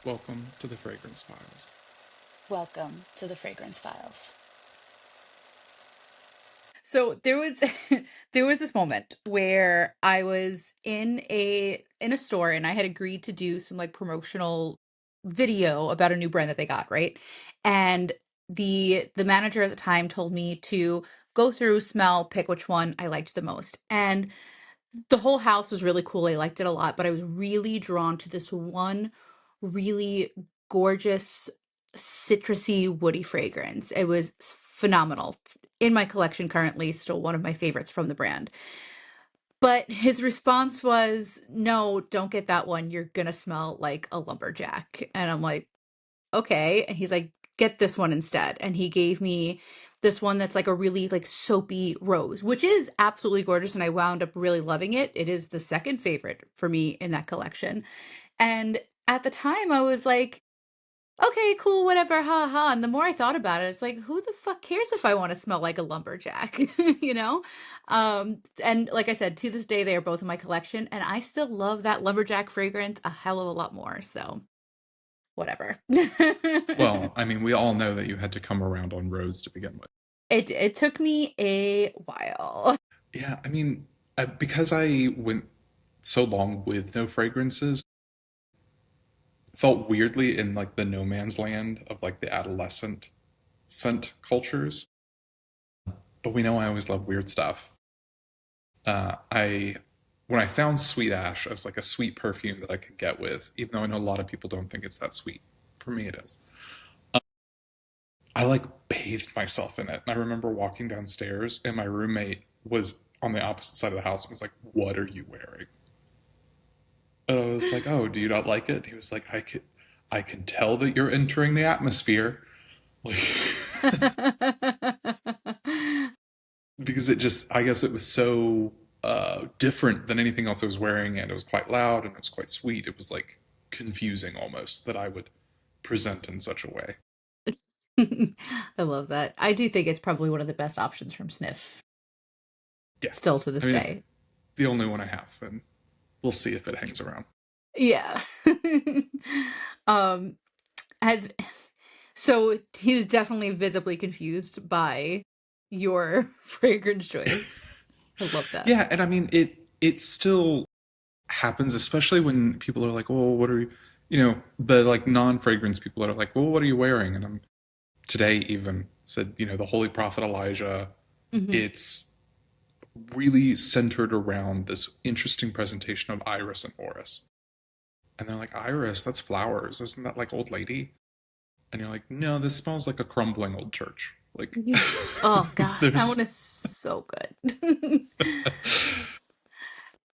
Welcome to the Fragrance Files. Welcome to the Fragrance Files. So there was there was this moment where I was in a store and I had agreed to do some like promotional video about a new brand that they got, right? And the manager at the time told me to go through, smell, pick which one I liked the most. And the whole house was really cool. I liked it a lot, but I was really drawn to this one really gorgeous citrusy woody fragrance. It was phenomenal. It's in my collection currently, still one of my favorites from the brand. But his response was, "No, don't get that one. You're gonna smell like a lumberjack." And I'm like, "Okay." And he's like, "Get this one instead." And he gave me this one that's like a really like soapy rose, which is absolutely gorgeous. And I wound up really loving it. It is the second favorite for me in that collection. And at the time, I was like, okay, cool, whatever, ha ha. And the more I thought about it, it's like, who the fuck cares if I want to smell like a lumberjack, you know? And like I said, to this day, they are both in my collection, and I still love that lumberjack fragrance a hell of a lot more. So, whatever. Well, I mean, we all know that you had to come around on Rose to begin with. It took me a while. Yeah, I mean, because I went so long with no fragrances, felt weirdly in like the no man's land of like the adolescent scent cultures. But we know I always love weird stuff. I when I found Sweet Ash as like a sweet perfume that I could get with, even though I know a lot of people don't think it's that sweet. For me, it is. I like bathed myself in it. And I remember walking downstairs and my roommate was on the opposite side of the house and was like, "What are you wearing?" And I was like, "Oh, do you not like it?" He was like, I can tell that you're entering the atmosphere." Like because it just I guess it was so different than anything else I was wearing, and it was quite loud and it was quite sweet. It was like confusing almost that I would present in such a way. I love that. I do think it's probably one of the best options from Sniff, Yeah. still to I this mean it's day. the only one I have, and we'll see if it hangs around. Yeah. um, have So he was definitely visibly confused by your fragrance choice. I love that. Yeah, and I mean it still happens, especially when people are like, "Oh, what are the like non-fragrance people are like, "Well, what are you wearing?" And I'm today even said, the Holy Prophet Elijah. Hmm. It's really centered around this interesting presentation of Iris and Oris. And they're like, "Iris, that's flowers. Isn't that like old lady?" And you're like, "No, this smells like a crumbling old church." Like Oh God, that one there's is so good.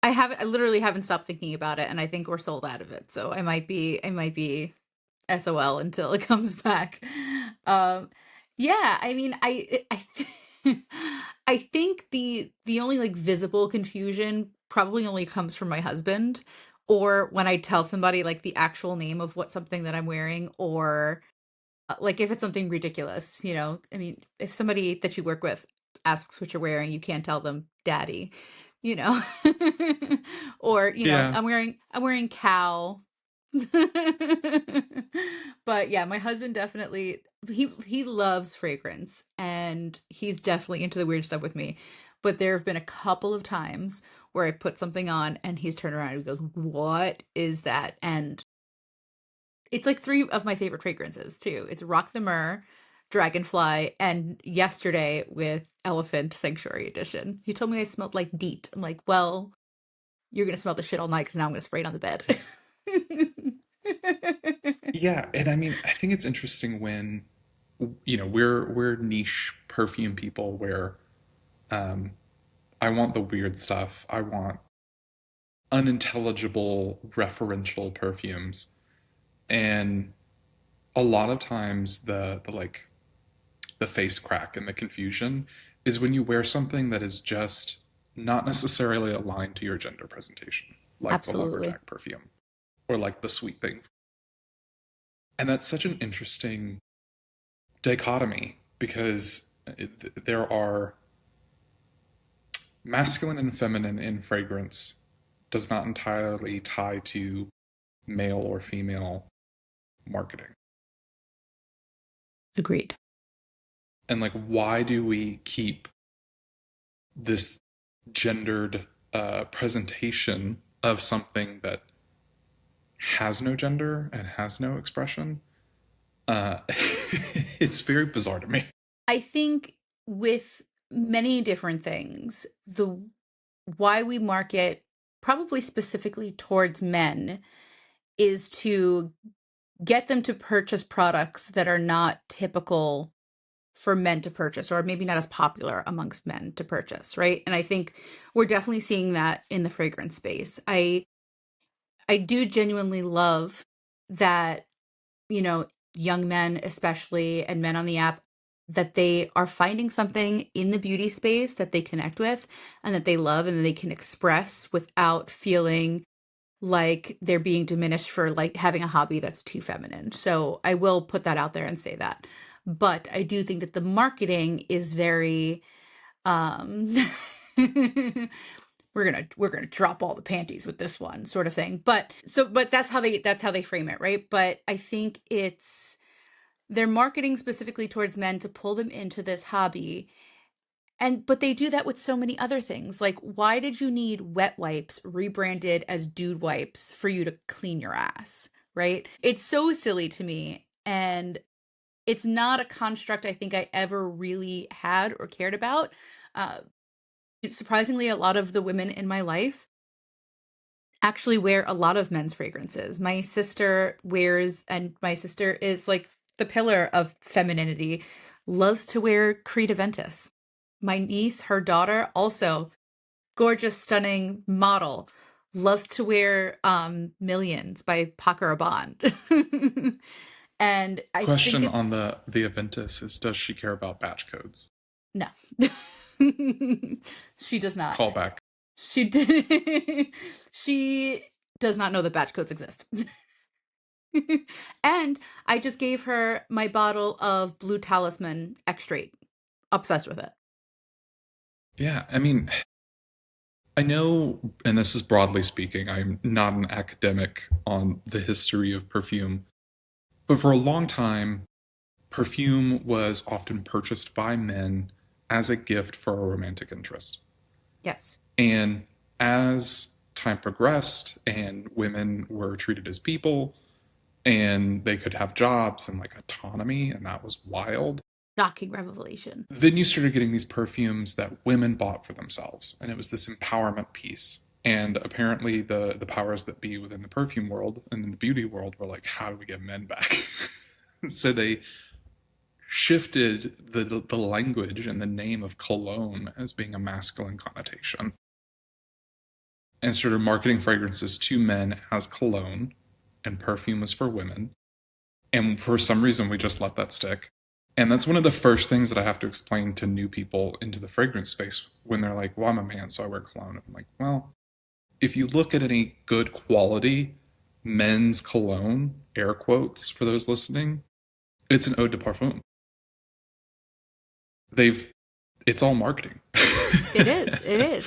I literally haven't stopped thinking about it, and I think we're sold out of it. So I might be SOL until it comes back. Um, yeah, I mean, I think the only like visible confusion probably only comes from my husband, or when I tell somebody like the actual name of what something that I'm wearing, or like if it's something ridiculous, you know. I mean, if somebody that you work with asks what you're wearing, you can't tell them daddy, you know. Or, yeah. I'm wearing cow. But yeah, my husband definitely he loves fragrance, and he's definitely into the weird stuff with me. But there have been a couple of times where I've put something on and he's turned around and he goes, "What is that?" And it's like three of my favorite fragrances too. It's Rock the Myrrh, Dragonfly, and yesterday with Elephant Sanctuary Edition. He told me I smelled like DEET. I'm like, well, you're gonna smell the shit all night because now I'm gonna spray it on the bed. Yeah, and I mean, I think it's interesting when we're niche perfume people where um I want the weird stuff. I want unintelligible referential perfumes. And a lot of times the like the face crack and the confusion is when you wear something that is just not necessarily aligned to your gender presentation, like the Absolutely. lumberjack perfume or like the sweet thing. And that's such an interesting dichotomy because there are masculine and feminine in fragrance does not entirely tie to male or female marketing. Agreed. And like, why do we keep this gendered presentation of something that has no gender and has no expression? Uh, it's very bizarre to me. I think with many different things, the why we market probably specifically towards men is to get them to purchase products that are not typical for men to purchase, or maybe not as popular amongst men to purchase, right? And I think we're definitely seeing that in the fragrance space. I do genuinely love that, you know, young men especially and men on the app, that they are finding something in the beauty space that they connect with and that they love and that they can express without feeling like they're being diminished for like having a hobby that's too feminine. So I will put that out there and say that. But I do think that the marketing is very um we're gonna drop all the panties with this one sort of thing. But that's how they frame it, right? But I think it's they're marketing specifically towards men to pull them into this hobby. And but they do that with so many other things. Like, why did you need wet wipes rebranded as dude wipes for you to clean your ass? Right? It's so silly to me. And it's not a construct I think I ever really had or cared about. Uh, Surprisingly, a lot of the women in my life actually wear a lot of men's fragrances. My sister wears, and my sister is like the pillar of femininity, loves to wear Creed Aventus. My niece, her daughter, also gorgeous, stunning model, loves to wear Millions by Paco Rabanne. And I think Question on it's the Aventus is, does she care about batch codes? no. She does not. Callback. She did. She does not know that batch codes exist. And I just gave her my bottle of Blue Talisman extrait. Obsessed with it. Yeah, I mean, I know, and this is broadly speaking, I'm not an academic on the history of perfume, but for a long time, perfume was often purchased by men as a gift for a romantic interest. Yes. And as time progressed and women were treated as people and they could have jobs and like autonomy, and that was wild. Shocking revelation. Then you started getting these perfumes that women bought for themselves, and it was this empowerment piece. And apparently, the powers that be within the perfume world and in the beauty world were like, how do we get men back? So they shifted the language and the name of cologne as being a masculine connotation and started marketing fragrances to men as cologne, and perfume was for women. And for some reason, we just let that stick. And that's one of the first things that I have to explain to new people into the fragrance space when they're like, well, I'm a man, so I wear cologne. I'm like, well, if you look at any good quality men's cologne, air quotes for those listening, it's an eau de parfum. They've, it's all marketing. It is. It is.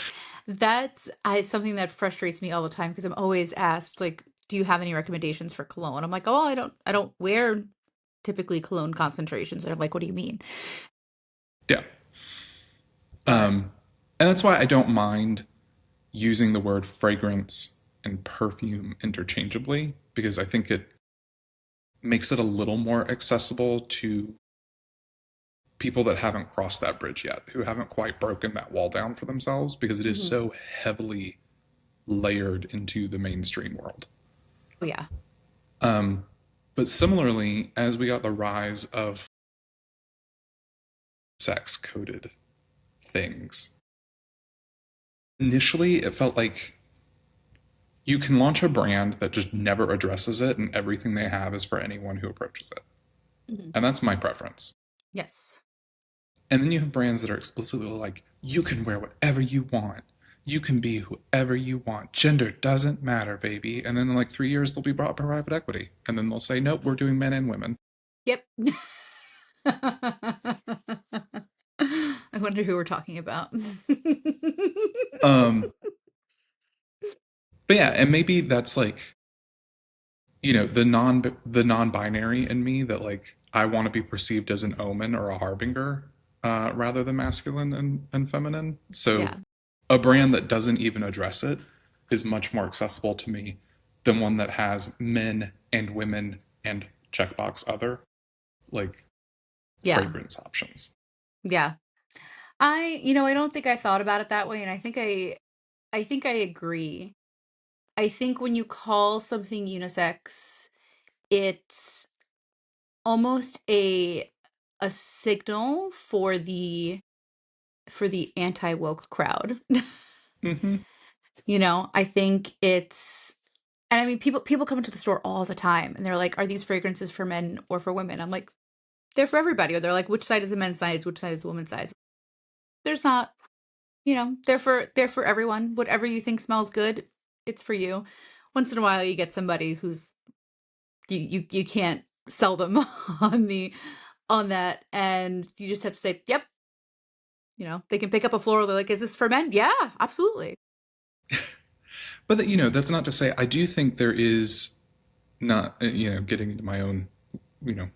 Something that frustrates me all the time because I'm always asked, like, do you have any recommendations for cologne? I'm like, oh, I don't wear typically cologne concentrations. And I'm like, what do you mean? Yeah. But And that's why I don't mind using the word fragrance and perfume interchangeably, because I think it makes it a little more accessible to people that haven't crossed that bridge yet, who haven't quite broken that wall down for themselves, because it is mhm. so heavily layered into the mainstream world. Oh yeah. Um, but similarly, as we got the rise of sex coded things, initially it felt like you can launch a brand that just never addresses it and everything they have is for anyone who approaches it. Mhm. And that's my preference. Yes. And then you have brands that are explicitly like, you can wear whatever you want. You can be whoever you want. Gender doesn't matter, baby. And then in like 3 years, they'll be brought by private equity. And then they'll say, nope, we're doing men and women. Yep. I wonder who we're talking about. Um, but yeah, and maybe that's like the non-binary in me that like I want to be perceived as an omen or a harbinger rather than masculine and feminine. So Yeah. a brand that doesn't even address it is much more accessible to me than one that has men and women and checkbox other like Yeah. fragrance options. Yeah. I don't think I thought about it that way, and I think I agree. I think when you call something unisex, it's almost a signal for the anti-woke crowd. Mm-hmm. I think it's and I mean people come into the store all the time and they're like, "Are these fragrances for men or for women?" I'm like, "They're for everybody." Or they're like, "Which side is the men's side? Which side is the women's side?" There's not, they're for everyone. Whatever you think smells good, it's for you. Once in a while you get somebody who's you can't sell them on that, and you just have to say, "Yep." They can pick up a floral. They're like, "Is this for men?" Yeah, absolutely. But that's not to say I do think there is not getting into my own you know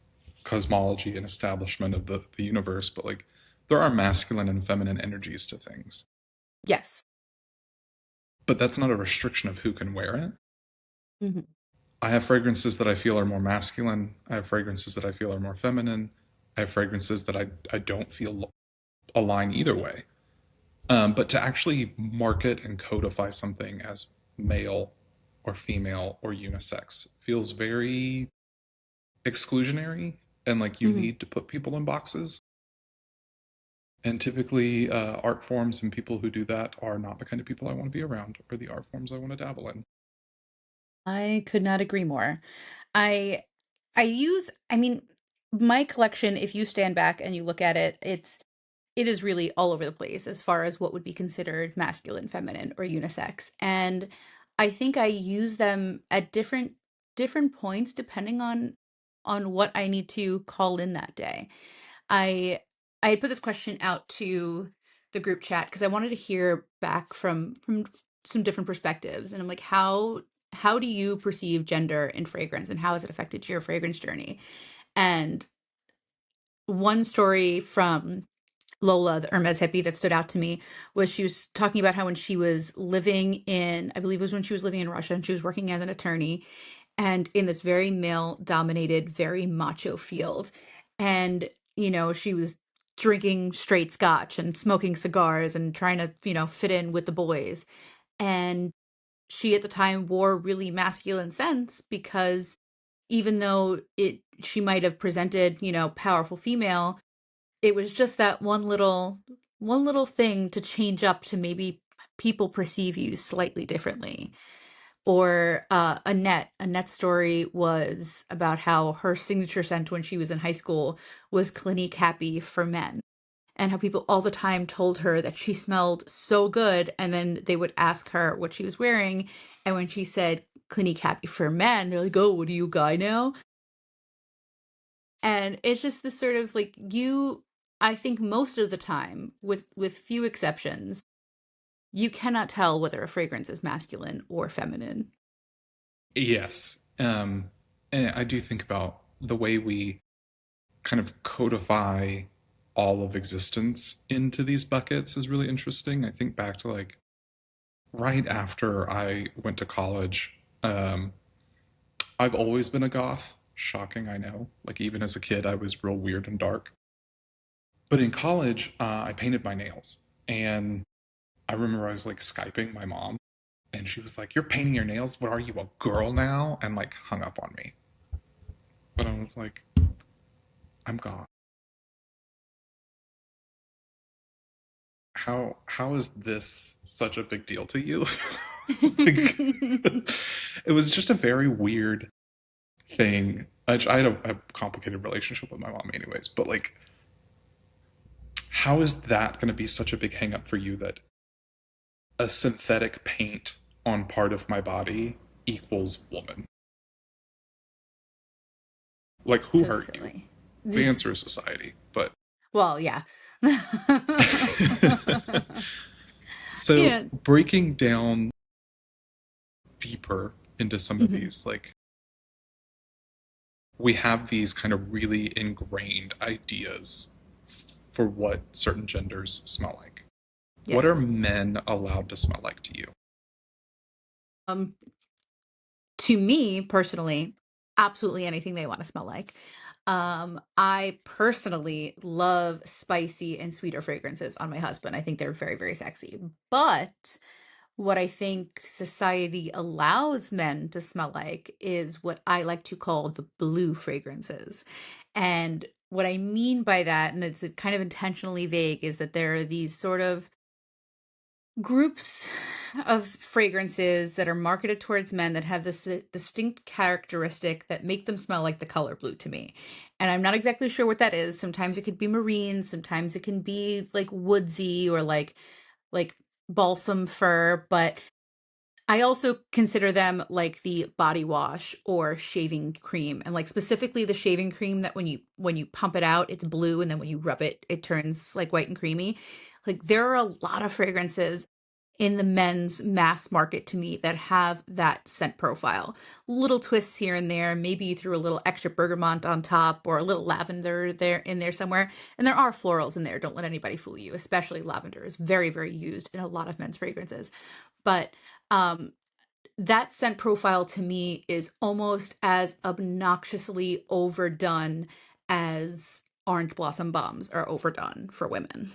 cosmology and establishment of the universe, but like there are masculine and feminine energies to things, Yes. but that's not a restriction of who can wear it. Mhm. I have fragrances that I feel are more masculine. I have fragrances that I feel are more feminine. I have fragrances that I don't feel align either way. But to actually market and codify something as male or female or unisex feels very exclusionary and like you Mhm. need to put people in boxes. And typically, art forms and people who do that are not the kind of people I want to be around or the art forms I want to dabble in. I could not agree more. I I mean, my collection, if you stand back and you look at it, it is really all over the place as far as what would be considered masculine, feminine, or unisex. And I think I use them at different points depending on what I need to call in that day. I I had put this question out to the group chat because I wanted to hear back from some different perspectives. And I'm like, how do you perceive gender in fragrance and how has it affected your fragrance journey? And one story from Lola, the Hermes hippie, that stood out to me was she was talking about how when she was living in, I believe it was when she was living in Russia and she was working as an attorney and in this very male dominated, very macho field. And, she was drinking straight scotch and smoking cigars and trying to, fit in with the boys. And she at the time wore really masculine scents because even though she might have presented, powerful female, it was just that one little thing to change up to maybe people perceive you slightly differently. Or Annette's story was about how her signature scent when she was in high school was Clinique Happy for men, and how people all the time told her that she smelled so good, and then they would ask her what she was wearing, and when she said Clinique Happy for men, they're like, "Oh, what are you, guy now?" And it's just this sort of like I think most of the time, with few exceptions, you cannot tell whether a fragrance is masculine or feminine. Yes. And I do think about the way we kind of codify all of existence into these buckets is really interesting. I think back to like right after I went to college, I've always been a goth. Shocking, I know. Like even as a kid, I was real weird and dark. But in college, I painted my nails. And I remember I was like Skyping my mom, and she was like, "You're painting your nails? What are you, a girl now?" And like hung up on me. But I was like, I'm goth. How is this such a big deal to you? Like, it was just a very weird thing. I had a complicated relationship with my mom, anyways. But like, how is that going to be such a big hang up for you that a synthetic paint on part of my body equals woman? Like, who So hurt you? silly. The answer is society. But Well, yeah. so Yeah. breaking down deeper into some of Mhm. these, like we have these kind of really ingrained ideas for what certain genders smell like. What are Yes. men allowed to smell like to you? Um, to me personally, absolutely anything they want to smell like. I personally love spicy and sweeter fragrances on my husband. I think they're very, very sexy. But what I think society allows men to smell like is what I like to call the blue fragrances. And what I mean by that, and it's kind of intentionally vague, is that there are these sort of groups of fragrances that are marketed towards men that have this distinct characteristic that make them smell like the color blue to me. And I'm not exactly sure what that is. Sometimes it could be marine, sometimes it can be like woodsy or like balsam fir, but I also consider them like the body wash or shaving cream, and like specifically the shaving cream that when you pump it out, it's blue, and then when you rub it, it turns like white and creamy. Like there are a lot of fragrances in the men's mass market to me that have that scent profile. Little twists here and there. Maybe you threw a little extra bergamot on top or a little lavender there in there somewhere. And there are florals in there. Don't let anybody fool you, especially lavender is very, very used in a lot of men's fragrances. But um that scent profile to me is almost as obnoxiously overdone as orange blossom bombs are overdone for women.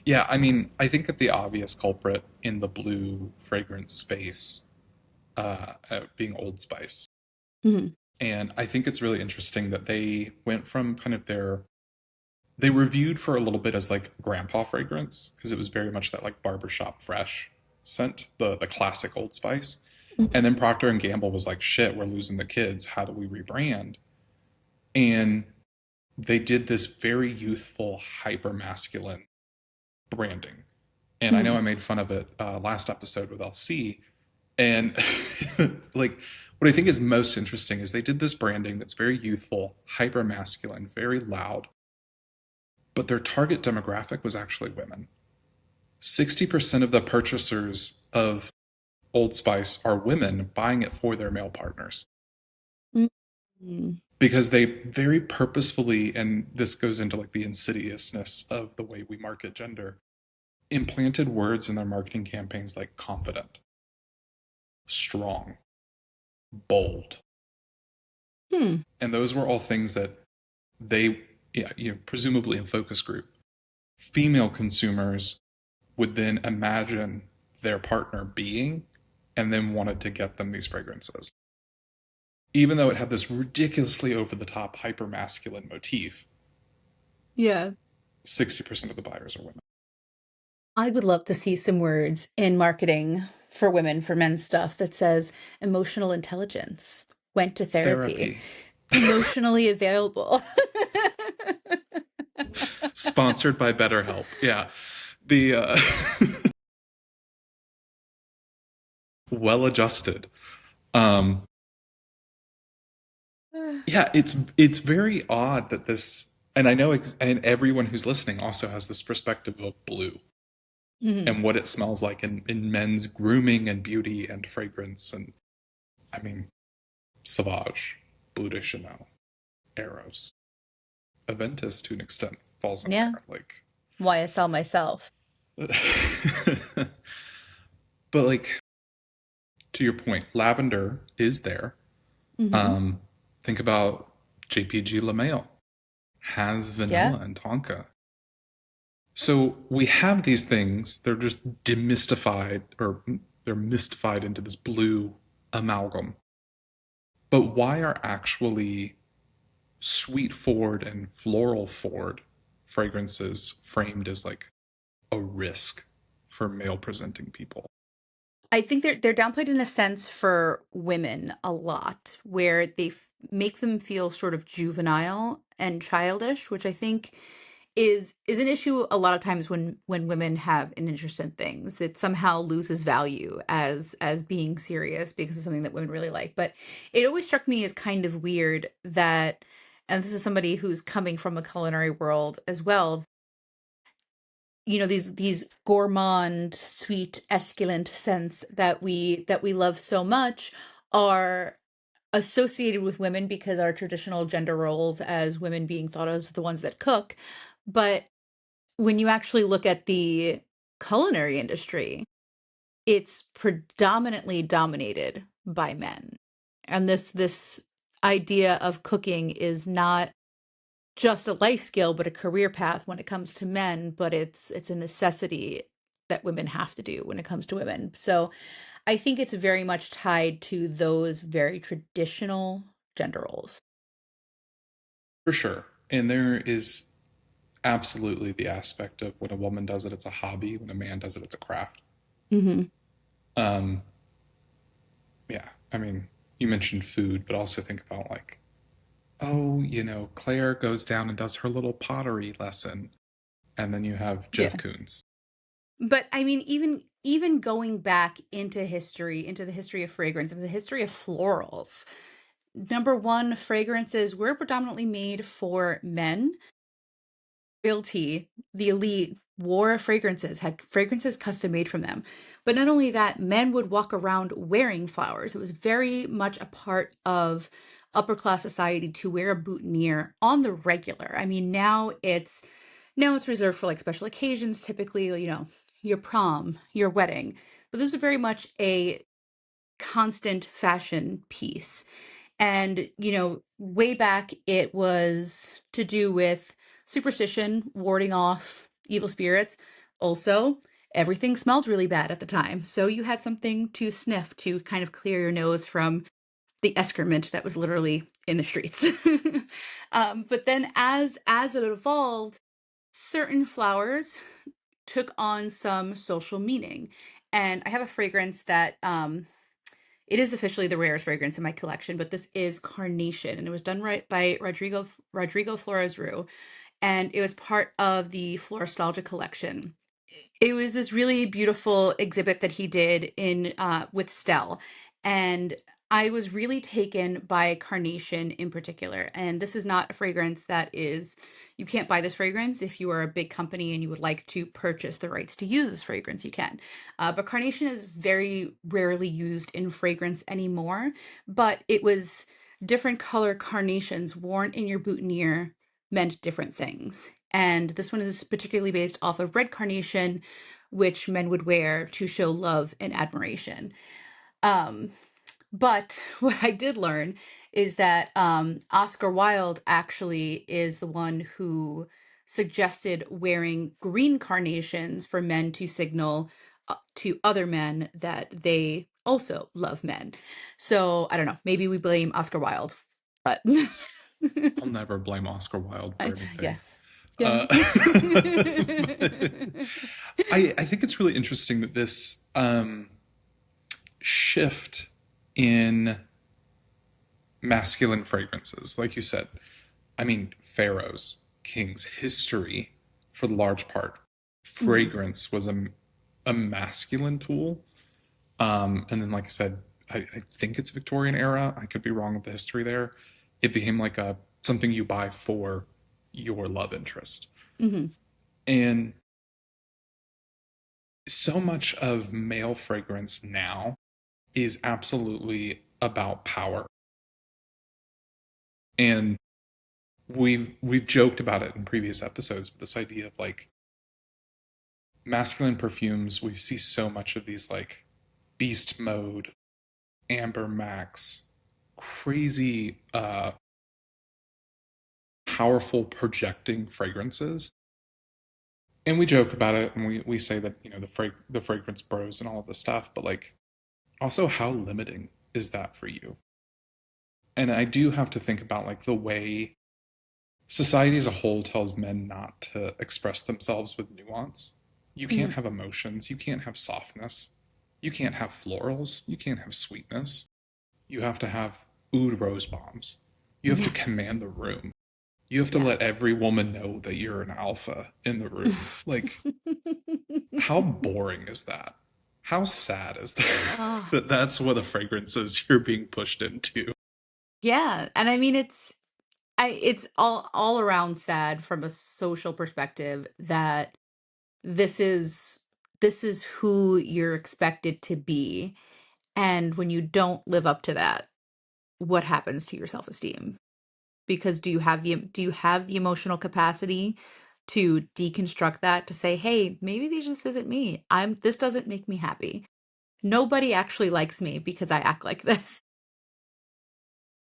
Yeah, I mean, I think that the obvious culprit in the blue fragrance space being Old Spice. Mhm. And I think it's really interesting that they went from kind of they reviewed for a little bit as like grandpa fragrance because it was very much that like barbershop fresh scent, the classic Old Spice. And then Procter and Gamble was like, shit, we're losing the kids. How do we rebrand? And they did this very youthful, hyper masculine branding. And I know I Mhm. made fun of it last episode with LC. And like, what I think is most interesting is they did this branding that's very youthful, hyper masculine, very loud, but their target demographic was actually women. 60% of the purchasers of Old Spice are women buying it for their male partners Mhm. because they very purposefully, and this goes into like the insidiousness of the way we market gender, implanted words in their marketing campaigns like confident, strong, bold. Hmm. And those were all things that they, yeah, presumably in focus group, female consumers would then imagine their partner being and then wanted to get them these fragrances. Even though it had this ridiculously over the top hyper masculine motif, Yeah. 60% of the buyers are women. I would love to see some words in marketing for women for men's stuff that says emotional intelligence, went to therapy, Therapy. emotionally available. Sponsored by BetterHelp. Yeah. The well adjusted. Um, yeah, it's very odd that this, and I know, and everyone who's listening also has this perspective of blue Mhm. and what it smells like in men's grooming and beauty and fragrance. And I mean, Sauvage, Bleu de Chanel, Eros, Aventus to an extent falls in Yeah. there. Like, YSL myself. but like to your point, lavender is there. Hmm. Um, think about JPG LaMail has Yeah. vanilla and tonka. So we have these things. They're just demystified, or they're mystified into this blue amalgam. But why are actually sweet forward and floral forward fragrances framed as like a risk for male presenting people? I think they're downplayed in a sense for women a lot, where they make them feel sort of juvenile and childish, which I think is an issue a lot of times when women have an interest in things. It somehow loses value as being serious because of something that women really like. But it always struck me as kind of weird that, and this is somebody who's coming from a culinary world as well, these gourmand sweet esculent scents that we love so much are associated with women because our traditional gender roles as women being thought as the ones that cook. But when you actually look at the culinary industry, it's predominantly dominated by men. And this idea of cooking is not just a life skill, but a career path when it comes to men, but it's a necessity that women have to do when it comes to women. So I think it's very much tied to those very traditional gender roles. For sure. And there is absolutely the aspect of when a woman does it, it's a hobby. When a man does it, it's a craft. Hmm. Um, yeah. I mean, you mentioned food, but also think about like, oh, Claire goes down and does her little pottery lesson. And then you have Yeah. Jeff Koons. But I mean, even going back into history, into the history of fragrance, into the history of florals, number one, fragrances were predominantly made for men. Royalty, the elite, wore fragrances, had fragrances custom made from them. But not only that, men would walk around wearing flowers. It was very much a part of upper class society to wear a boutonniere on the regular. I mean, now it's reserved for like special occasions, typically, your prom, your wedding. But this is very much a constant fashion piece. And, way back, it was to do with superstition, warding off evil spirits. Also, everything smelled really bad at the time. So you had something to sniff to kind of clear your nose from the excrement that was literally in the streets. But then as it evolved, certain flowers took on some social meaning. And I have a fragrance that it is officially the rarest fragrance in my collection, but this is Carnation, and it was done right by Rodrigo Flores Rue, and it was part of the Floristalgia collection. It was this really beautiful exhibit that he did in with Stell, and I was really taken by Carnation in particular. And this is not a fragrance that is you can't buy this fragrance. If you are a big company and you would like to purchase the rights to use this fragrance, you can. But Carnation is very rarely used in fragrance anymore. But it was different color carnations worn in your boutonniere meant different things. And this one is particularly based off of red carnation, which men would wear to show love and admiration. Um, but what I did learn is that Oscar Wilde actually is the one who suggested wearing green carnations for men to signal to other men that they also love men. So I don't know. Maybe we blame Oscar Wilde, but I'll never blame Oscar Wilde for Yeah. anything. Yeah. I think it's really interesting that this shift in masculine fragrances, like you said, I mean, pharaohs, kings, history, for the large part, Mhm. fragrance was a masculine tool. And then, like I said, I think it's Victorian era. I could be wrong with the history there. It became like a something you buy for your love interest. Mhm. And so much of male fragrance now is absolutely about power. And we've joked about it in previous episodes, but this idea of like masculine perfumes, we see so much of these like beast mode, amber max, crazy powerful projecting fragrances. And we joke about it and we say that, the fragrance bros and all of this stuff, but like also how limiting is that for you? And I do have to think about like the way society as a whole tells men not to express themselves with nuance. You can't Mhm. have emotions, you can't have softness, you can't have florals, you can't have sweetness. You have to have oud rose bombs. You have to Yeah. command the room. You have to Yeah. let every woman know that you're an alpha in the room. Like, how boring is that? How sad is that? Oh, that that's what a fragrance is you're being pushed into. yeah. And I mean it's all around sad from a social perspective that this is this is who you're expected to be. And when you don't live up to that, what happens to your self-esteem? Because do you have the emotional capacity to deconstruct that to say, "Hey, maybe this just isn't me. This doesn't make me happy. Nobody actually likes me because I act like this."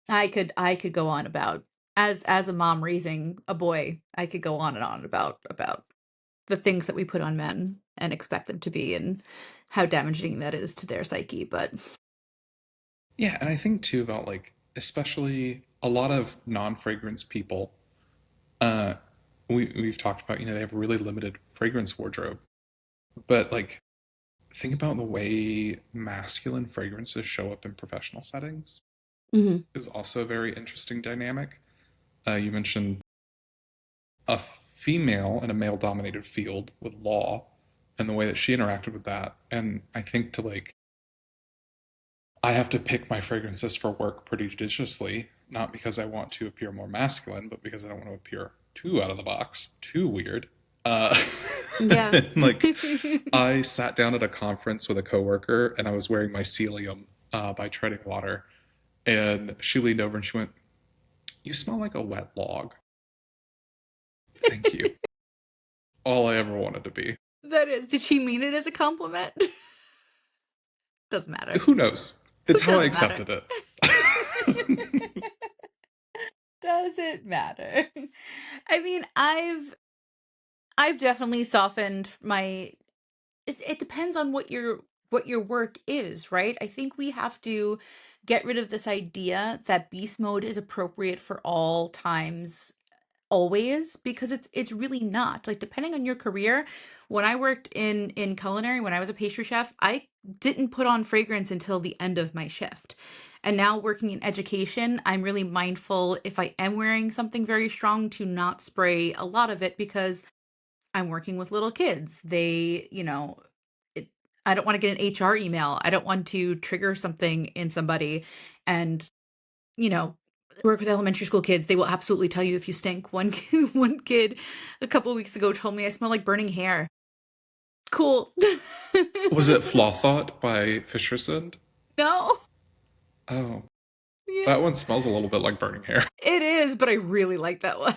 I could go on about, as a mom raising a boy, I could go on and on about the things that we put on men and expect them to be, and how damaging that is to their psyche, but Yeah, and I think too about like especially a lot of non-fragrance people. Uh, we've talked about, they have a really limited fragrance wardrobe, but like think about the way masculine fragrances show up in professional settings Mhm. is also a very interesting dynamic. You mentioned a female in a male-dominated field with law and the way that she interacted with that, and I think to like I have to pick my fragrances for work pretty judiciously, not because I want to appear more masculine, but because I don't want to appear too out of the box, too weird. Uh, Yeah. like, I sat down at a conference with a coworker and I was wearing my Celium by Treading Water. And she leaned over and she went, "You smell like a wet log." Thank you. All I ever wanted to be. That is, did she mean it as a compliment? Doesn't matter. Who knows? It's It how I doesn't matter. accepted it. Doesn't matter. I mean, I've definitely softened my it depends on what your work is, right? I think we have to get rid of this idea that beast mode is appropriate for all times always, because it's really not. Like, depending on your career, when I worked in culinary, when I was a pastry chef, I didn't put on fragrance until the end of my shift. And now working in education, I'm really mindful, if I am wearing something very strong, to not spray a lot of it, because I'm working with little kids. It, I don't want to get an HR email. I don't want to trigger something in somebody. And, you know, work with elementary school kids. They will absolutely tell you if you stink. One kid a couple of weeks ago told me I smell like burning hair. Cool. Was it Flaw Thought by Fishersund? No. Oh, Yeah. that one smells a little bit like burning hair. It is, but I really like that one.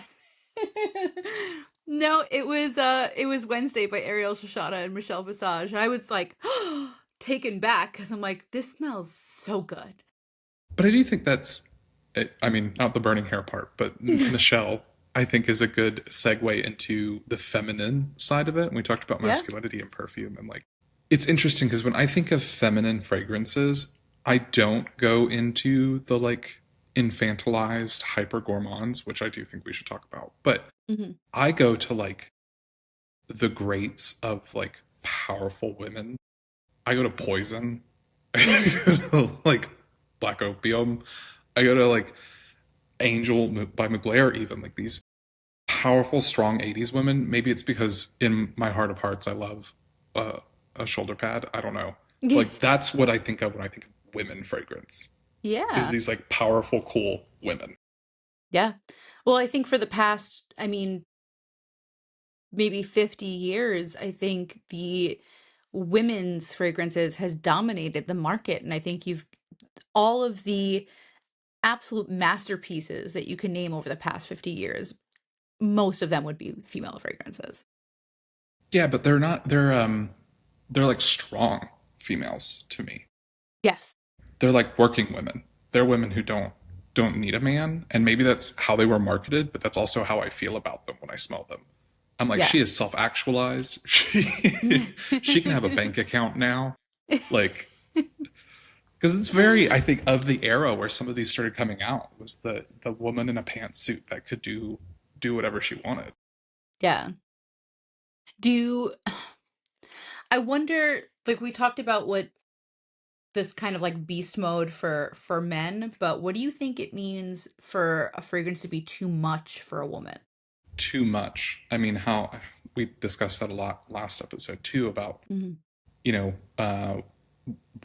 No, it was Wednesday by Ariel Shoshana and Michelle Visage. I was like taken back because I'm like, this smells so good. But I do think I mean, not the burning hair part, but Michelle, I think, is a good segue into the feminine side of it. And we talked about Yeah. masculinity and perfume. And like, it's interesting because when I think of feminine fragrances, I don't go into the like infantilized hyper gourmands, which I do think we should talk about. But Hmm. I go to like the greats of like powerful women. I go to Poison. Hmm. I go to like Black Opium. I go to like Angel by Mugler, even like these powerful, strong 80s women. Maybe it's because in my heart of hearts, I love a shoulder pad. I don't know. Like, that's what I think of when I think of women fragrance, is Yeah. these like powerful, cool women. Yeah. Well, I think for the past, I mean, maybe 50 years, I think the women's fragrances has dominated the market. And I think you've all of the absolute masterpieces that you can name over the past 50 years, most of them would be female fragrances. Yeah, but they're like strong females to me. Yes. They're like working women. They're women who don't need a man, and maybe that's how they were marketed, but that's also how I feel about them when I smell them. I'm like, Yeah. she is self-actualized. She can have a bank account now. Like, because it's very, I think, of the era where some of these started coming out was the woman in a pantsuit that could do whatever she wanted. Yeah. Do you, I wonder, like, we talked about what this kind of like beast mode for men, but what do you think it means for a fragrance to be too much for a woman? Too much. I mean, how we discussed that a lot last episode too about, Hmm. you know,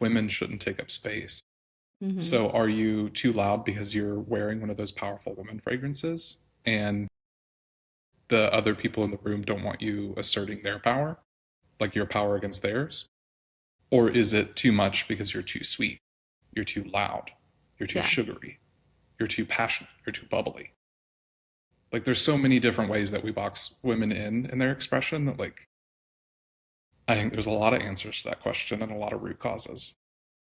women shouldn't take up space. Hmm. So are you too loud because you're wearing one of those powerful women fragrances and the other people in the room don't want you asserting their power, like your power against theirs? Or is it too much because you're too sweet, you're too loud, you're too Yeah. sugary? you're too passionate, you're too bubbly. Like there's so many different ways that we box women in their expression that like I think there's a lot of answers to that question and a lot of root causes.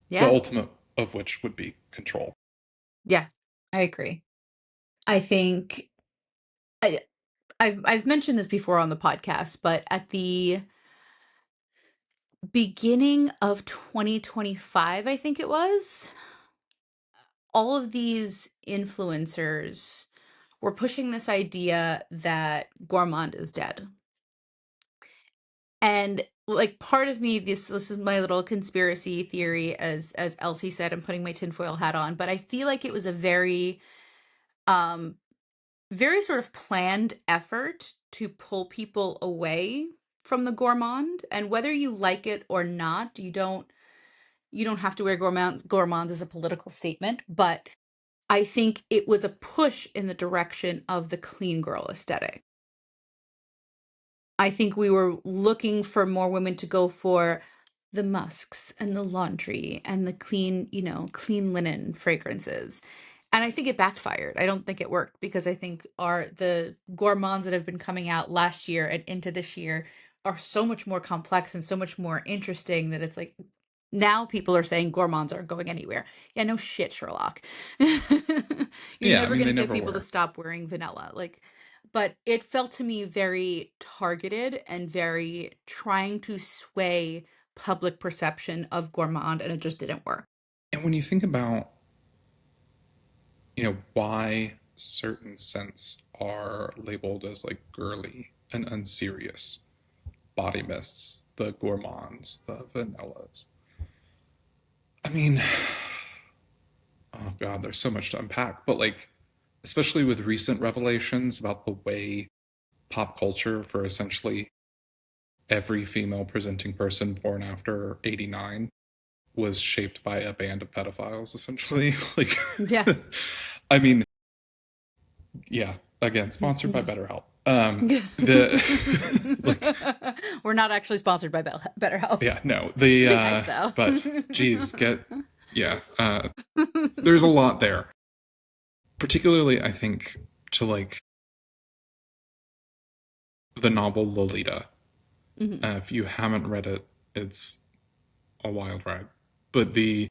The Yeah. ultimate of which would be control. Yeah. I agree. I think I I've mentioned this before on the podcast, but at the beginning of 2025, I think it was, all of these influencers were pushing this idea that gourmand is dead. And like part of me, this is my little conspiracy theory, as Elsie said, I'm putting my tinfoil hat on, but I feel like it was a um very sort of planned effort to pull people away from the gourmand. And whether you like it or not, you don't have to wear gourmands as a political statement, but I think it was a push in the direction of the clean girl aesthetic. I think we were looking for more women to go for the musks and the laundry and the clean, clean linen fragrances. And I think it backfired. I don't think it worked because I think the gourmands that have been coming out last year and into this year are so much more complex and so much more interesting that it's like now people are saying gourmands aren't going anywhere. Yeah, no shit, Sherlock. You're Yeah, I never mean going they to get never people to were. stop wearing vanilla. Like, but it felt to me very targeted and very trying to sway public perception of gourmand, and it just didn't work. And when you think about, why certain scents are labeled as like girly and unserious, body mists, the gourmands, the vanillas. I mean, oh god, there's so much to unpack. But like, especially with recent revelations about the way pop culture for essentially every female presenting person born after 89 was shaped by a band of pedophiles, essentially. Like, Yeah. I mean, yeah, again, sponsored by BetterHelp. We're The, like, not actually sponsored by BetterHelp. yeah, no, Pretty nice though. but geez, yeah, there's a lot there. Particularly, I think, to like the novel Lolita. Mhm. If you haven't read it, it's a wild ride. But the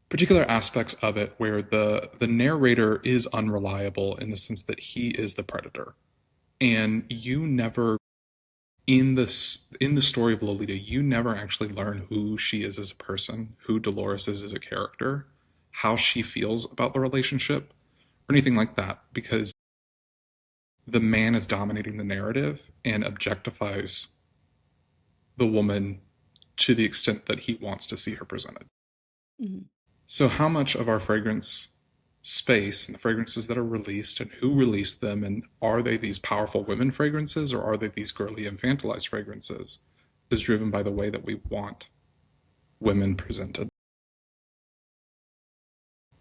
particular aspects of it where the narrator is unreliable in the sense that he is the predator, and you never in the story of Lolita, you never actually learn who she is as a person, who Dolores is as a character, how she feels about the relationship, or anything like that, because the man is dominating the narrative and objectifies the woman to the extent that he wants to see her presented. Mhm. So, how much of our fragrance space and the fragrances that are released and who released them, and are they these powerful women fragrances or are they these girly infantilized fragrances, is driven by the way that we want women presented.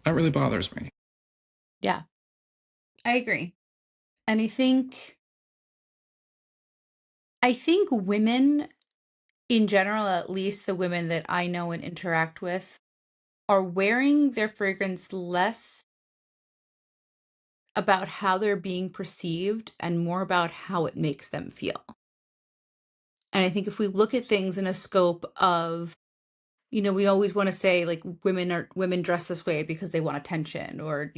That really bothers me. Yeah, I agree. And I think women in general, at least the women that I know and interact with, are wearing their fragrance less about how they're being perceived and more about how it makes them feel. And I think if we look at things in a scope of, we always want to say like women dress this way because they want attention, or,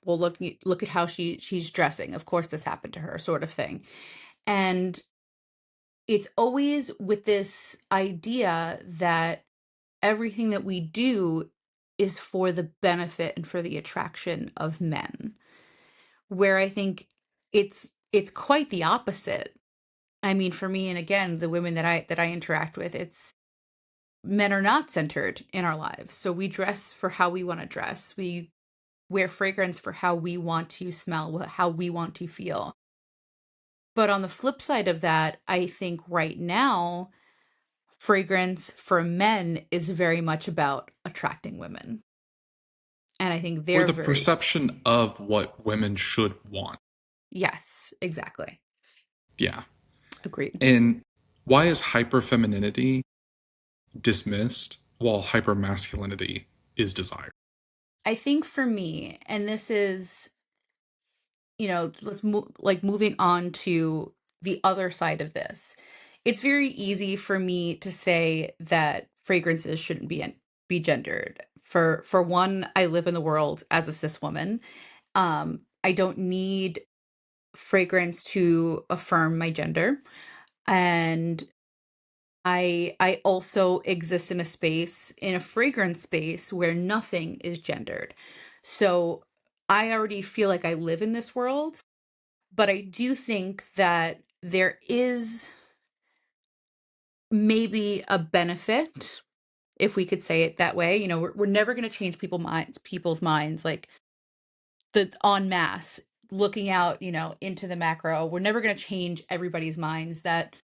well, look at how she's dressing. Of course this happened to her, sort of thing. And it's always with this idea that everything that we do is for the benefit and for the attraction of men, where I think it's quite the opposite. I mean, for me, and again, the women that I interact with, it's men are not centered in our lives. So we dress for how we want to dress. We wear fragrance for how we want to smell, how we want to feel. But on the flip side of that, I think right now, fragrance for men is very much about attracting women. And I think Or they're the very, perception of what women should want. yes, exactly. Yeah. Agreed. And why is hyper femininity dismissed while hyper masculinity is desired? I think for me, and this is, let's move like moving on to the other side of this. It's very easy for me to say that fragrances shouldn't be gendered. For one, I live in the world as a cis woman. I don't need fragrance to affirm my gender. And I also exist in a space, in a fragrance space where nothing is gendered. So I already feel like I live in this world, but I do think that there is maybe a benefit, if we could say it that way. We're never going to change people's minds, like the en masse, looking out, into the macro. We're never going to change everybody's minds that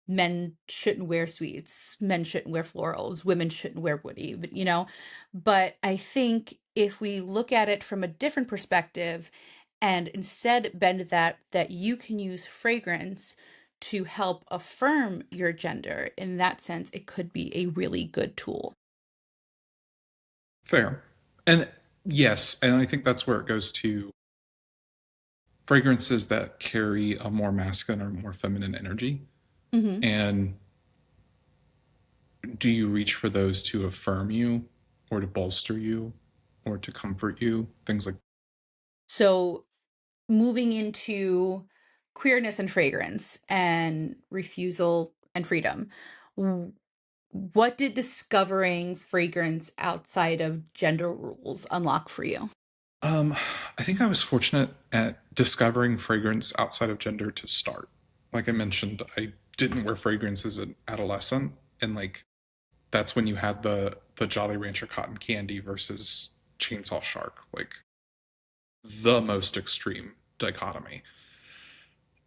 men shouldn't wear sweets, men shouldn't wear florals, women shouldn't wear woody, but I think if we look at it from a different perspective and instead bend that you can use fragrance to help affirm your gender, in that sense it could be a really good tool. Fair. And yes, and I think that's where it goes to fragrances that carry a more masculine or more feminine energy. Hmm. And do you reach for those to affirm you or to bolster you or to comfort you? Things like, So moving into queerness and fragrance and refusal and freedom, what did discovering fragrance outside of gender rules unlock for you? um, I think I was fortunate at discovering fragrance outside of gender to start. Like I mentioned, I didn't wear fragrance as an adolescent, and like that's when you had the Jolly Rancher cotton candy versus Chainsaw Shark, like the most extreme dichotomy.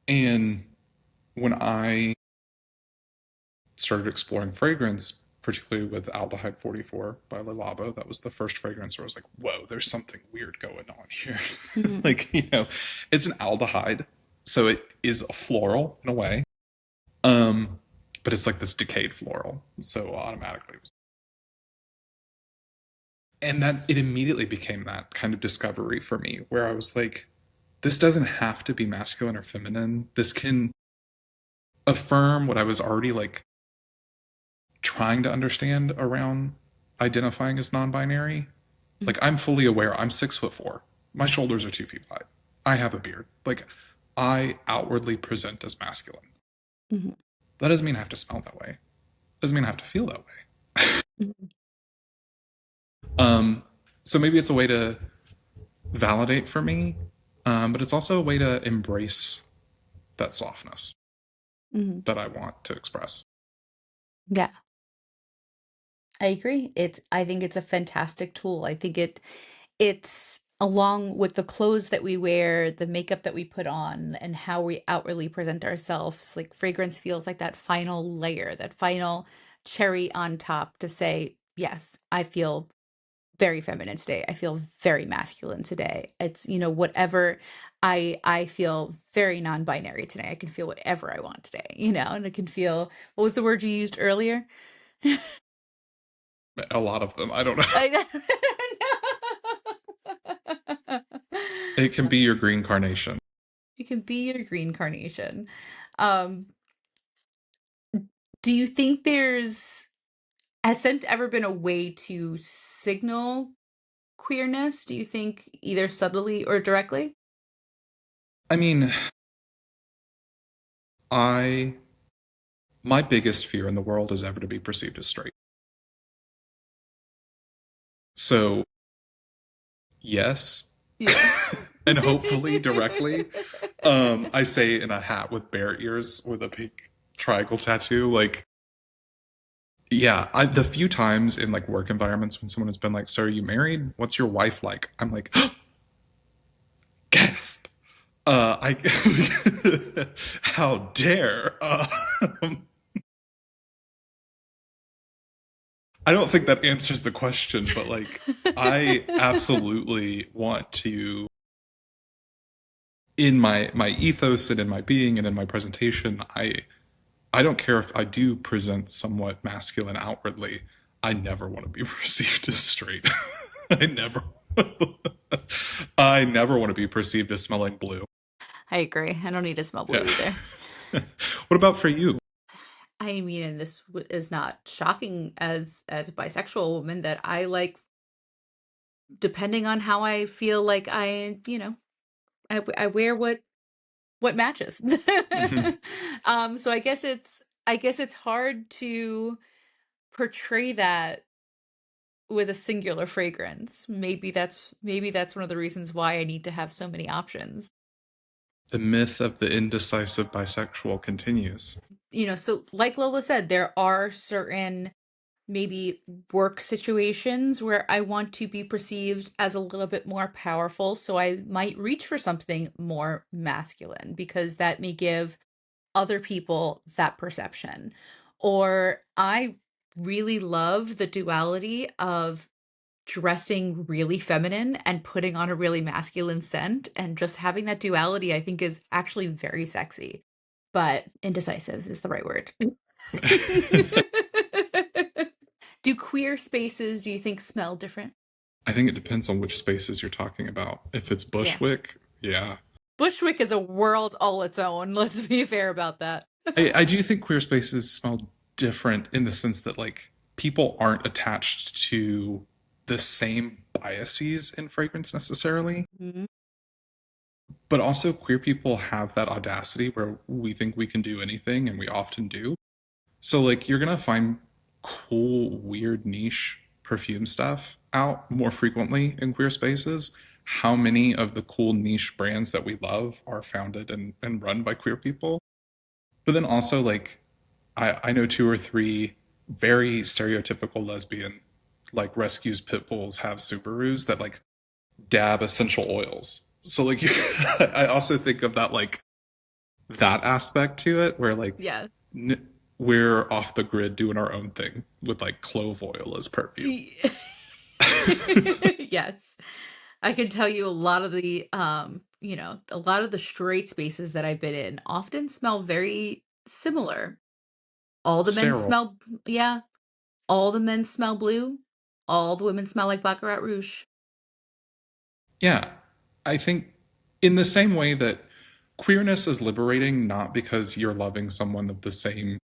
And when I started exploring fragrance, particularly with Aldehyde 44 by Le Labo, that was the first fragrance where I was like, whoa, there's something weird going on here. Hmm. Like, it's an aldehyde, so it is a floral in a way. Um, but it's like this decayed floral. So automatically it was, and that it immediately became that kind of discovery for me where I was like, this doesn't have to be masculine or feminine. This can affirm what I was already like trying to understand around identifying as non-binary. Like I'm fully aware I'm 6'4". My shoulders are 2 feet wide. I have a beard. Like I outwardly present as masculine. Hmm. That doesn't mean I have to smell that way. Doesn't mean I have to feel that way. Hmm. Um, so maybe it's a way to validate for me, but it's also a way to embrace that softness Hmm. that I want to express. Yeah, I agree. I think it's a fantastic tool. I think it's along with the clothes that we wear, the makeup that we put on, and how we outwardly present ourselves. Like fragrance feels like that final layer, that final cherry on top to say, yes, I feel very feminine today. I feel very masculine today. It's, whatever. I feel very non-binary today. I can feel whatever I want today, and I can feel, what was the word you used earlier? A lot of them. I don't know. I know. It can be your green carnation. It can be your green carnation. Um, do you think has scent ever been a way to signal queerness? Do you think either subtly or directly? I mean, I my biggest fear in the world is ever to be perceived as straight. So, yes, Yeah. and hopefully directly. I say in a hat with bear ears with a pink triangle tattoo. Like, yeah, the few times in like work environments when someone has been like, "So are you married? What's your wife like?" I'm like, gasp. I how dare. I don't think that answers the question, but like, I absolutely want to, in my ethos and in my being and in my presentation, I don't care if I do present somewhat masculine outwardly. I never want to be perceived as straight. I never. I never want to be perceived as smelling blue. I agree. I don't need to smell blue Yeah. either. What about for you? I mean, and is not shocking as a bisexual woman that I like, depending on how I feel like I wear what matches. Mhm. So I guess it's hard to portray that with a singular fragrance. Maybe that's one of the reasons why I need to have so many options. The myth of the indecisive bisexual continues. So like Lola said, there are certain maybe work situations where I want to be perceived as a little bit more powerful, so I might reach for something more masculine because that may give other people that perception. Or I really love the duality of dressing really feminine and putting on a really masculine scent, and just having that duality I think is actually very sexy. But indecisive is the right word. Do queer spaces, do you think, smell different? I think it depends on which spaces you're talking about. If it's Yeah. Bushwick, yeah. Bushwick is a world all its own. Let's be fair about that. I do think queer spaces smell different in the sense that like people aren't attached to the same biases in fragrance necessarily, Mhm. but also queer people have that audacity where we think we can do anything and we often do. So like you're gonna find cool, weird niche perfume stuff out more frequently in queer spaces. How many of the cool niche brands that we love are founded and run by queer people? But then also like I know two or three very stereotypical lesbian like rescues pit bulls have Subarus that like dab essential oils. So like I also think of that like that aspect to it where like Yeah. we're off the grid doing our own thing with like clove oil as perfume. Yes. I can tell you a lot of the straight spaces that I've been in often smell very similar. All the men Sterile. smell, yeah, all the men smell blue. All the women smell like Baccarat Rouge. Yeah. I think in the same way that queerness is liberating not because you're loving someone of the same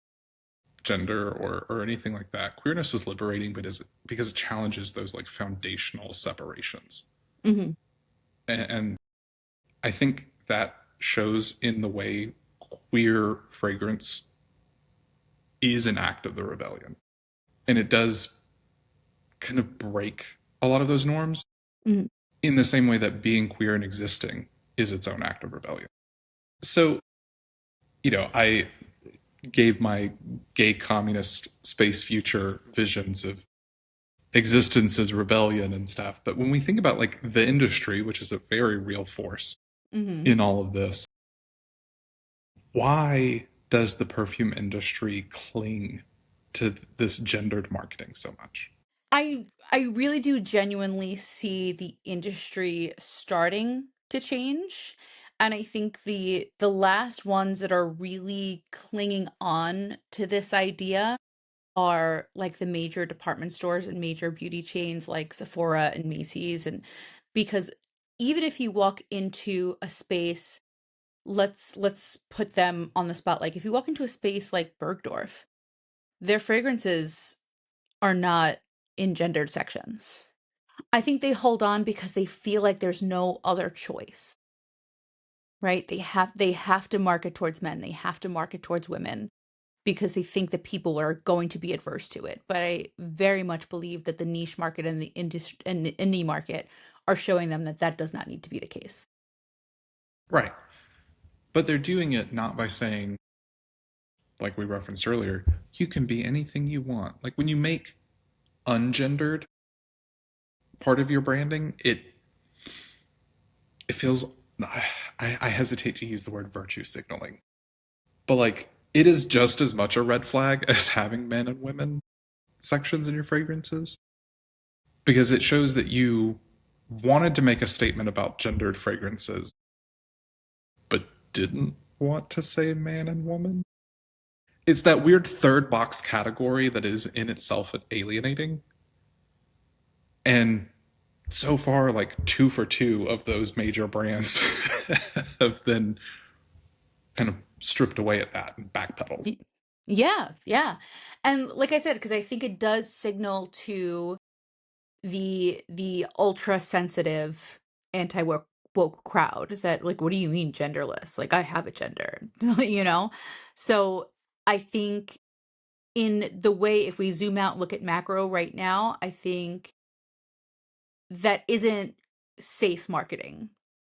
gender or anything like that. Queerness is liberating because it challenges those like foundational separations. Hmm. And I think that shows in the way queer fragrance is an act of the rebellion. And it does kind of break a lot of those norms Hmm. in the same way that being queer and existing is its own act of rebellion. So, I gave my gay communist space future visions of existence as rebellion and stuff. But when we think about like the industry, which is a very real force Hmm. in all of this, why does the perfume industry cling to this gendered marketing so much? I really do genuinely see the industry starting to change. And I think the last ones that are really clinging on to this idea are like the major department stores and major beauty chains like Sephora and Macy's. And because even if you walk into a space, let's put them on the spot. Like if you walk into a space like Bergdorf, their fragrances are not in gendered sections. I think they hold on because they feel like there's no other choice, right? They have to market towards men, they have to market towards women because they think that people are going to be adverse to it. But I very much believe that the niche market and the industry and the indie market are showing them that that does not need to be the case. Right. But they're doing it not by saying, like we referenced earlier, you can be anything you want. Like when you make ungendered part of your branding, it feels I hesitate to use the word virtue signaling, but like it is just as much a red flag as having men and women sections in your fragrances because it shows that you wanted to make a statement about gendered fragrances but didn't want to say man and woman. It's that weird third box category that is in itself alienating. And so far, like two for two of those major brands have been kind of stripped away at that and backpedaled. Y- Yeah, yeah. And like I said, because I think it does signal to the ultra sensitive anti woke crowd that, like, what do you mean genderless? Like, I have a gender, you know? So I think in the way, if we zoom out and look at macro right now, I think that isn't safe marketing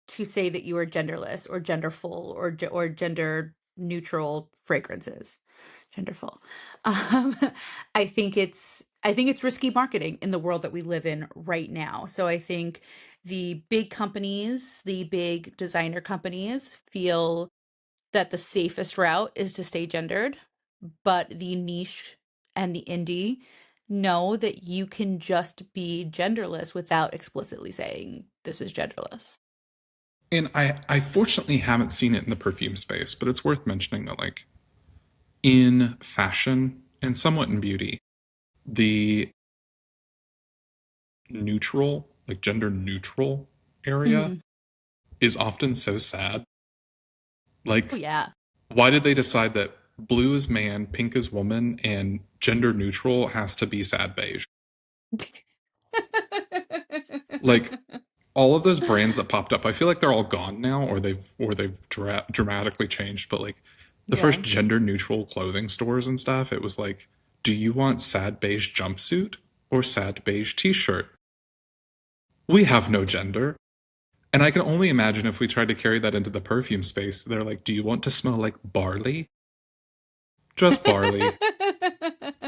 to say that you are genderless or genderful or or gender neutral fragrances. Genderful. Um, I think it's risky marketing in the world that we live in right now. So I think the big companies, the big designer companies feel that the safest route is to stay gendered, but the niche and the indie know that you can just be genderless without explicitly saying this is genderless. And I fortunately haven't seen it in the perfume space, but it's worth mentioning that, like, in fashion and somewhat in beauty, the neutral, like gender neutral area Mhm. is often so sad. Oh Like, yeah. why did they decide that blue is man, pink is woman, and gender neutral has to be sad beige? Like, all of those brands that popped up, I feel like they're all gone now, or they've dramatically changed. But like the Yeah. first gender neutral clothing stores and stuff, it was like, do you want sad beige jumpsuit or sad beige t-shirt? We have no gender. And I can only imagine if we tried to carry that into the perfume space, they're like, do you want to smell like barley? Just barley.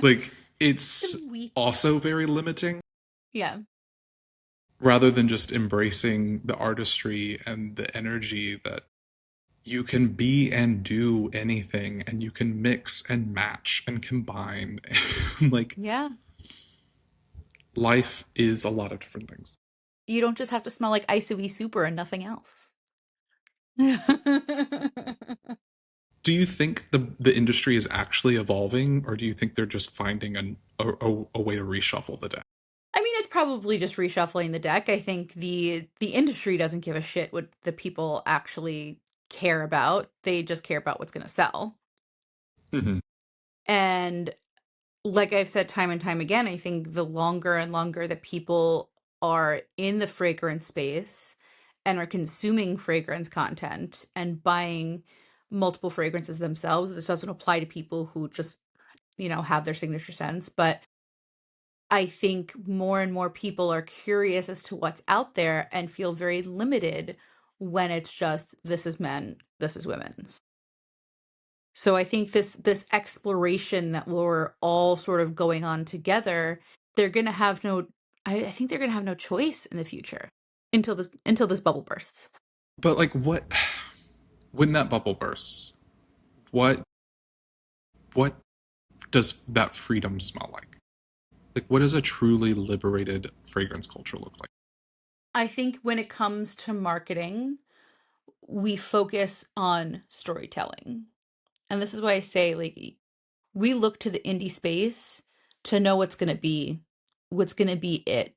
Like, it's Sweet. also very limiting Yeah. rather than just embracing the artistry and the energy that you can be and do anything and you can mix and match and combine. Like, Yeah. life is a lot of different things. You don't just have to smell like Isoi Super and nothing else. Do you think the industry is actually evolving, or do you think they're just finding a way to reshuffle the deck? I mean, it's probably just reshuffling the deck. I think the industry doesn't give a shit what the people actually care about. They just care about what's going to sell. Mm-hmm. And like I've said time and time again, I think the longer and longer that people are in the fragrance space and are consuming fragrance content and buying multiple fragrances themselves, this doesn't apply to people who just, have their signature scents, but I think more and more people are curious as to what's out there and feel very limited when it's just this is men, this is women's. So I think this exploration that we're all sort of going on together, they're gonna have no I think they're gonna have no choice in the future until this bubble bursts. But like, what when that bubble bursts? What what does that freedom smell like? Like, what does a truly liberated fragrance culture look like? I think when it comes to marketing, we focus on storytelling. And this is why I say, like, we look to the indie space to know what's gonna be it.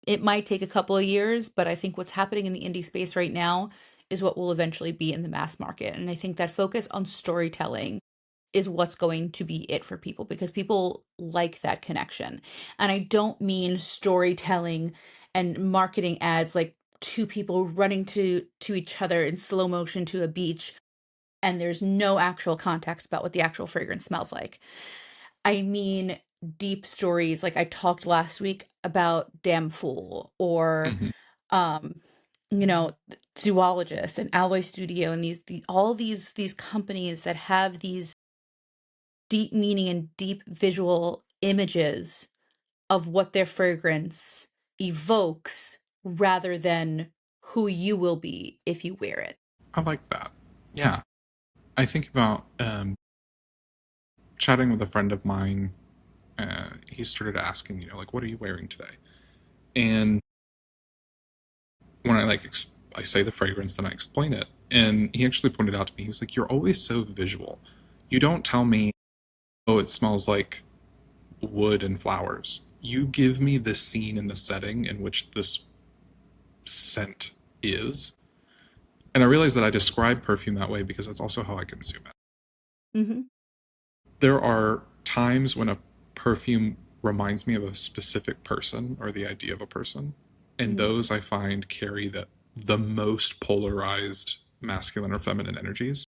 It might take a couple of years, but I think what's happening in the indie space right now is what will eventually be in the mass market. And I think that focus on storytelling is what's going to be it for people because people like that connection. And I don't mean storytelling and marketing ads like two people running to each other in slow motion to a beach and there's no actual context about what the actual fragrance smells like. I mean deep stories like I talked last week about Damn Fool or Mm-hmm. um you know Zoologist and Alloy Studio and all these companies that have these deep meaning and deep visual images of what their fragrance evokes rather than who you will be if you wear it. I like that. Yeah. I think about chatting with a friend of mine. He started asking, like, what are you wearing today? And when I I say the fragrance, then I explain it. And he actually pointed out to me, he was like, you're always so visual. You don't tell me, oh, it smells like wood and flowers. You give me the scene and the setting in which this scent is. And I realize that I describe perfume that way because that's also how I consume it. Hmm. There are times when a perfume reminds me of a specific person or the idea of a person, and Hmm. those I find carry the most polarized masculine or feminine energies.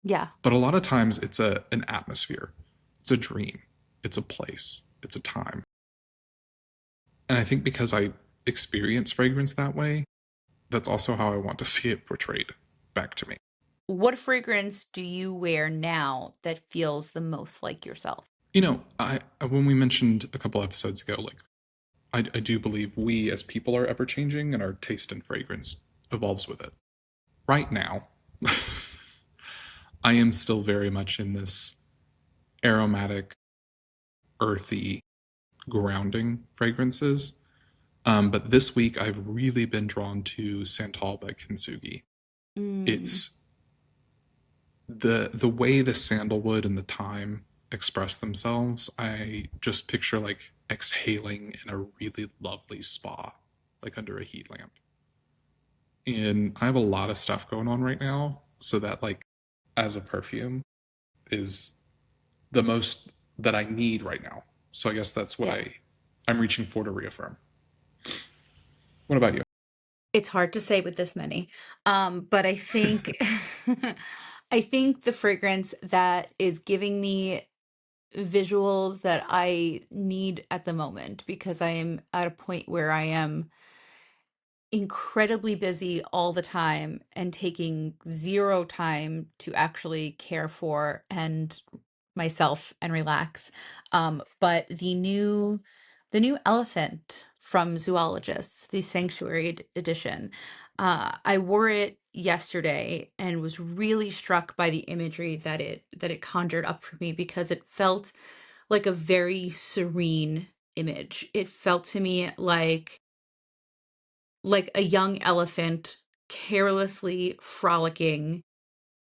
Yeah. But a lot of times it's an atmosphere, it's a dream, it's a place, it's a time. And I think because I experience fragrance that way, that's also how I want to see it portrayed back to me. What fragrance do you wear now that feels the most like yourself? I when we mentioned a couple episodes ago, like I do believe we as people are ever changing and our taste in fragrance evolves with it. Right now, I am still very much in this aromatic, earthy, grounding fragrances. But this week, I've really been drawn to Santal by Kintsugi. Mm. It's the way the sandalwood and the thyme express themselves. I just picture like exhaling in a really lovely spa, like under a heat lamp. And I have a lot of stuff going on right now, so that like as a perfume is the most that I need right now. So I guess that's what Yeah. I'm reaching for to reaffirm. What about you? It's hard to say with this many. But I think I think the fragrance that is giving me visuals that I need at the moment because I am at a point where I am incredibly busy all the time and taking zero time to actually care for and myself and relax. But the new elephant from zoologists, the sanctuary edition, I wore it yesterday and was really struck by the imagery that it conjured up for me because it felt like a very serene image. It felt to me like a young elephant carelessly frolicking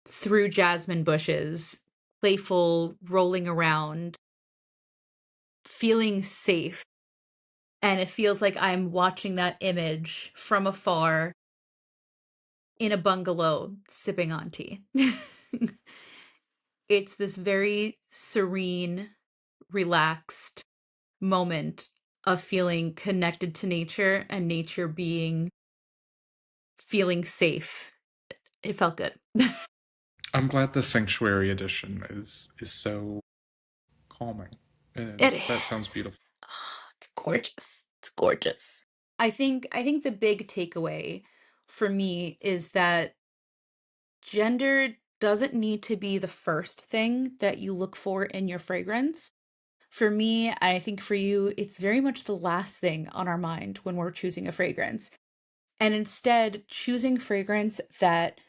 through jasmine bushes, playful, rolling around, feeling safe. And it feels like I'm watching that image from afar in a bungalow sipping on tea. It's this very serene, relaxed moment of feeling connected to nature and nature being feeling safe. It felt good. I'm glad the Sanctuary edition is so calming, It and that sounds is. beautiful. Oh, it's gorgeous. It's gorgeous. I think the big takeaway for me is that gender doesn't need to be the first thing that you look for in your fragrance. For me, I think for you, it's very much the last thing on our mind when we're choosing a fragrance. And instead, choosing fragrance that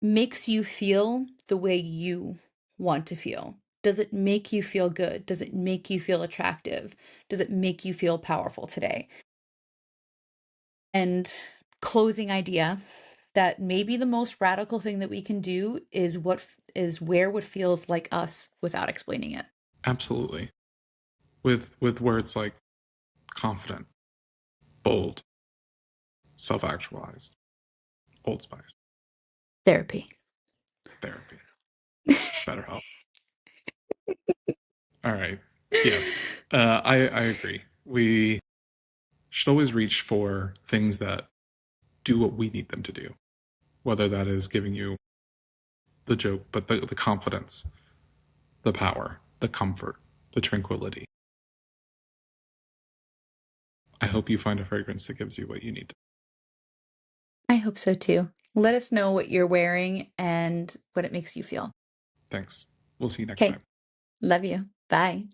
makes you feel the way you want to feel. Does it make you feel good? Does it make you feel attractive? Does it make you feel powerful today? And closing idea that maybe the most radical thing that we can do is is wear what feels like us without explaining it. Absolutely. With words like confident, bold, self-actualized, Old Spice, Therapy. therapy, BetterHelp. All right. Yes. I agree. We should always reach for things that do what we need them to do, whether that is giving you the joke, but the confidence, the power, the comfort, the tranquility. I hope you find a fragrance that gives you what you need. I hope so too. Let us know what you're wearing and what it makes you feel. Thanks. We'll see you next Okay. time. Love you. Bye.